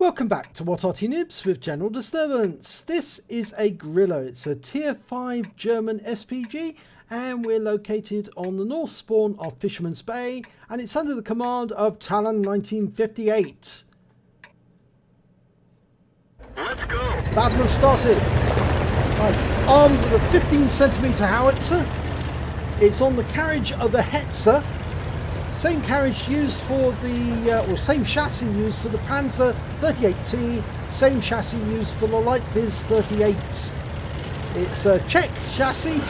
Welcome back to What Arty Noobs with General Disturbance. This is a Grille. It's a tier 5 German SPG and we're located on the north spawn of Fisherman's Bay and it's under the command of Talon 1958. Let's go! Battle has started. Right. Armed with a 15cm howitzer, it's on the carriage of a Hetzer. Same carriage used for the, or same chassis used for the Panzer 38T, same chassis used for the Light Viz 38. It's a Czech chassis,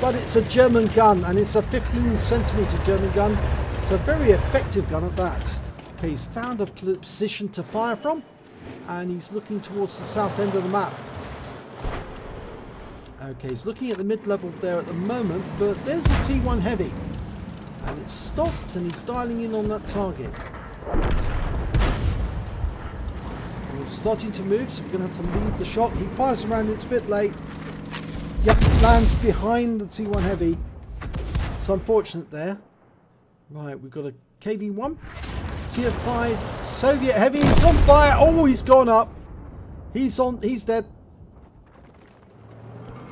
but it's a German gun, and it's a 15cm German gun. It's a very effective gun at that. Okay, he's found a position to fire from, and he's looking towards the south end of the map. Okay, he's looking at the mid-level there at the moment, but there's a T1 Heavy. And it's stopped and he's dialing in on that target. And it's starting to move, so we're going to have to lead the shot. He fires around, it's a bit late. Yep, lands behind the T1 Heavy. It's unfortunate there. Right, we've got a KV-1. Tier 5 Soviet Heavy. He's on fire. Oh, he's gone up. He's dead.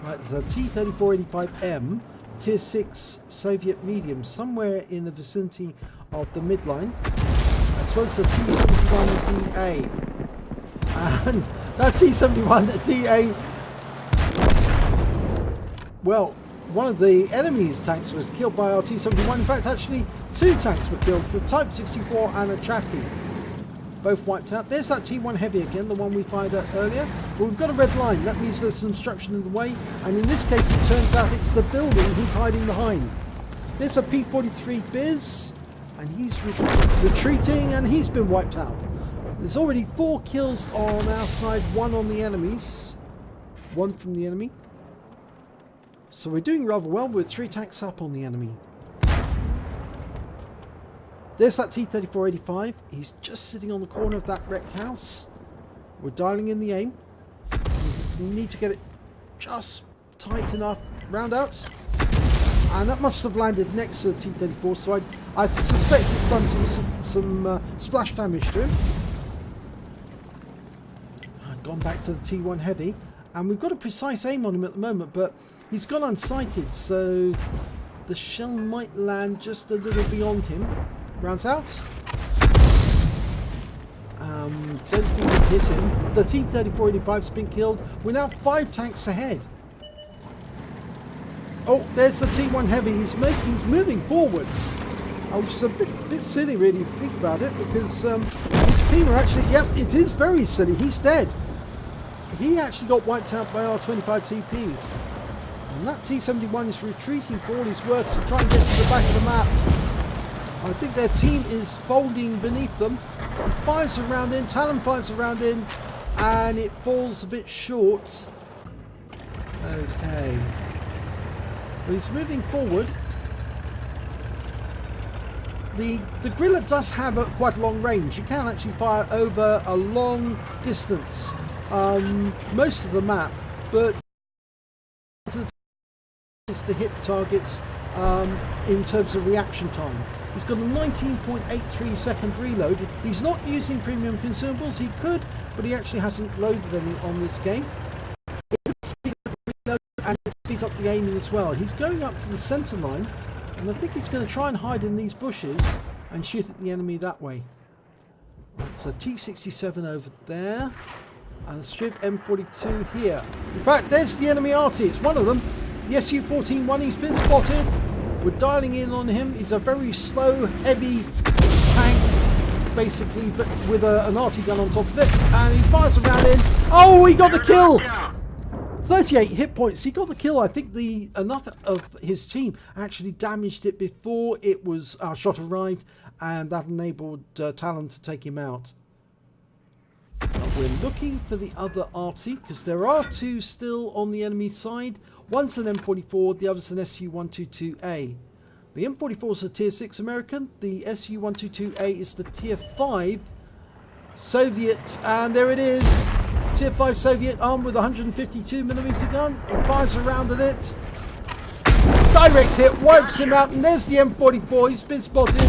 Right, there's a T-3485M. Tier 6 Soviet medium, somewhere in the vicinity of the midline, as well as the T-71DA. And that T-71DA, well, one of the enemy's tanks was killed by our T-71. In fact, actually, two tanks were killed, the Type 64 and a Chaffee. Both wiped out. There's that T1 Heavy again, the one we fired at earlier. But we've got a red line. That means there's some obstruction in the way. And in this case, it turns out it's the building he's hiding behind. There's a P-43 Biz. And he's retreating and he's been wiped out. There's already 4 kills on our side, 1 on the enemies. 1 from the enemy. So we're doing rather well with 3 tanks up on the enemy. There's that T-3485. He's just sitting on the corner of that wrecked house. We're dialing in the aim. We need to get it just tight enough. Round out. And that must have landed next to the T-34, so I suspect it's done some splash damage to him. I've gone back to the T1 Heavy. And we've got a precise aim on him at the moment, but he's gone unsighted, so the shell might land just a little beyond him. Rounds out. Don't think we hit him. The T-3485's been killed. We're now 5 tanks ahead. Oh, there's the T1 Heavy. He's moving forwards. Which is a bit silly, really, if you think about it, because his team are actually... Yep, it is very silly. He's dead. He actually got wiped out by our 25 TP. And that T-71 is retreating for all he's worth to try and get to the back of the map. I think their team is folding beneath them. He fires a round in, Talon fires a round in, and it falls a bit short. Okay. But he's moving forward. The Grille does have quite a long range. You can actually fire over a long distance, most of the map, but is to hit targets in terms of reaction time. He's got a 19.83 second reload. He's not using premium consumables. He could, but he actually hasn't loaded any on this game. It speeds up the reload and it speeds up the aiming as well. He's going up to the centre line, and I think he's going to try and hide in these bushes and shoot at the enemy that way. It's a T-67 over there, and a Striv M42 here. In fact, there's the enemy Arty. It's one of them. The Su-14-1, he's been spotted. We're dialing in on him. He's a very slow, heavy tank, basically, but with an Arty gun on top of it. And he fires around in. Oh, he got the kill! 38 hit points. He got the kill. I think enough of his team actually damaged it before our shot arrived, and that enabled Talon to take him out. We're looking for the other Arty, because there are 2 still on the enemy side. One's an M44, the other's an Su-122A. The M44 is a Tier 6 American, the Su-122A is the Tier 5 Soviet, and there it is. Tier 5 Soviet armed with a 152mm gun. He fires around at it. Direct hit, wipes him out, and there's the M44, he's been spotted.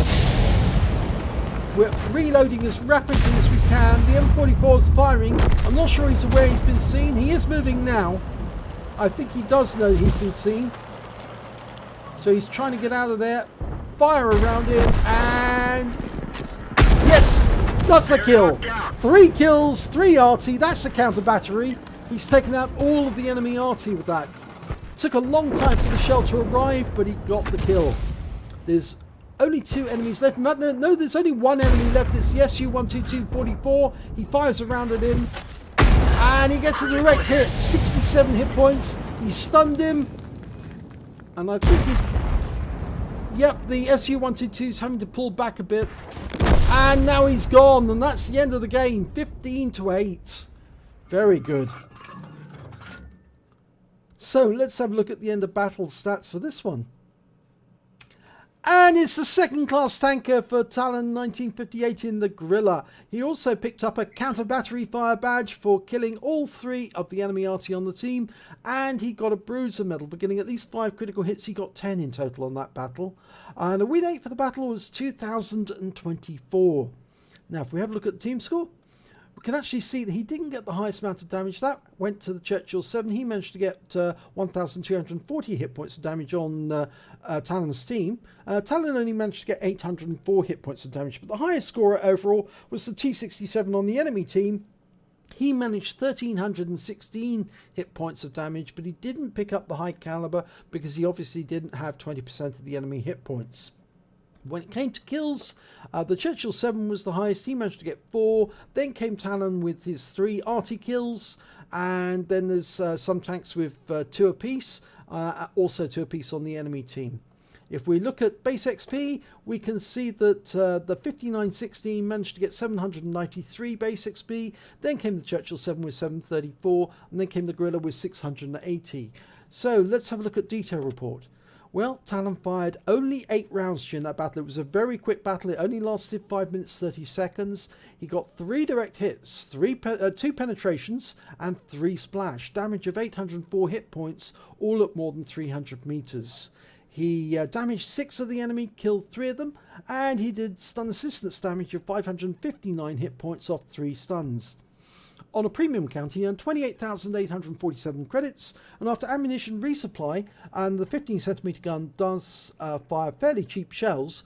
We're reloading as rapidly as we can. The M44 is firing. I'm not sure he's aware he's been seen. He is moving now. I think he does know he's been seen. So he's trying to get out of there. Fire around him and... yes! That's the kill. 3 kills, 3 Arty. That's the counter battery. He's taken out all of the enemy Arty with that. Took a long time for the shell to arrive, but he got the kill. There's only 2 enemies left. No, there's only 1 enemy left. It's the SU-122-44. He fires around at him. And he gets a direct hit. 67 hit points. He stunned him. And I think he's... yep, the SU-122 is having to pull back a bit. And now he's gone. And that's the end of the game. 15-8. Very good. So let's have a look at the end of battle stats for this one. And it's the second class tanker for Talon 1958 in the Grille. He also picked up a counter battery fire badge for killing all 3 of the enemy Arty on the team. And he got a bruiser medal for getting at least 5 critical hits. He got 10 in total on that battle. And a win rate for the battle was 2024. Now if we have a look at the team score, we can actually see that he didn't get the highest amount of damage. That went to the Churchill 7. He managed to get 1,240 hit points of damage on Talon's team. Talon only managed to get 804 hit points of damage, but the highest scorer overall was the T67 on the enemy team. He managed 1,316 hit points of damage, but he didn't pick up the high caliber because he obviously didn't have 20% of the enemy hit points. When it came to kills, the Churchill 7 was the highest. He managed to get 4. Then came Talon with his 3 Arty kills. And then there's some tanks with 2 apiece. Also 2 apiece on the enemy team. If we look at base XP, we can see that the 5916 managed to get 793 base XP. Then came the Churchill 7 with 734. And then came the Grille with 680. So let's have a look at detail report. Well, Talon fired only 8 rounds during that battle. It was a very quick battle. It only lasted 5 minutes 30 seconds. He got 3 direct hits, 2 penetrations, and 3 splash. Damage of 804 hit points, all at more than 300 meters. He damaged 6 of the enemy, killed 3 of them, and he did stun assistance damage of 559 hit points off 3 stuns. On a premium count, he earned 28,847 credits, and after ammunition resupply, and the 15cm gun does fire fairly cheap shells,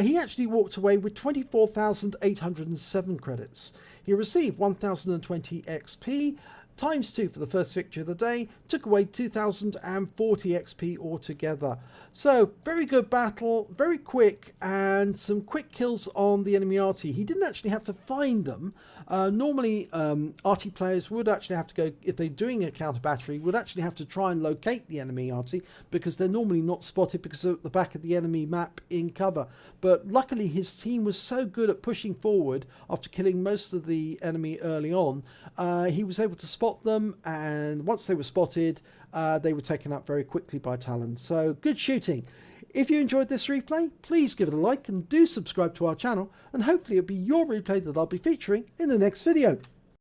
he actually walked away with 24,807 credits. He received 1,020 XP, times 2 for the first victory of the day, took away 2,040 XP altogether. So, very good battle, very quick, and some quick kills on the enemy Arty. He didn't actually have to find them. Normally, Arty players would actually have to go, if they're doing a counter battery, would actually have to try and locate the enemy Arty, because they're normally not spotted because they're at the back of the enemy map in cover. But luckily, his team was so good at pushing forward after killing most of the enemy early on, he was able to spot them, and once they were spotted, they were taken out very quickly by Talon. So good shooting. If you enjoyed this replay, please give it a like and do subscribe to our channel, and hopefully it'll be your replay that I'll be featuring in the next video.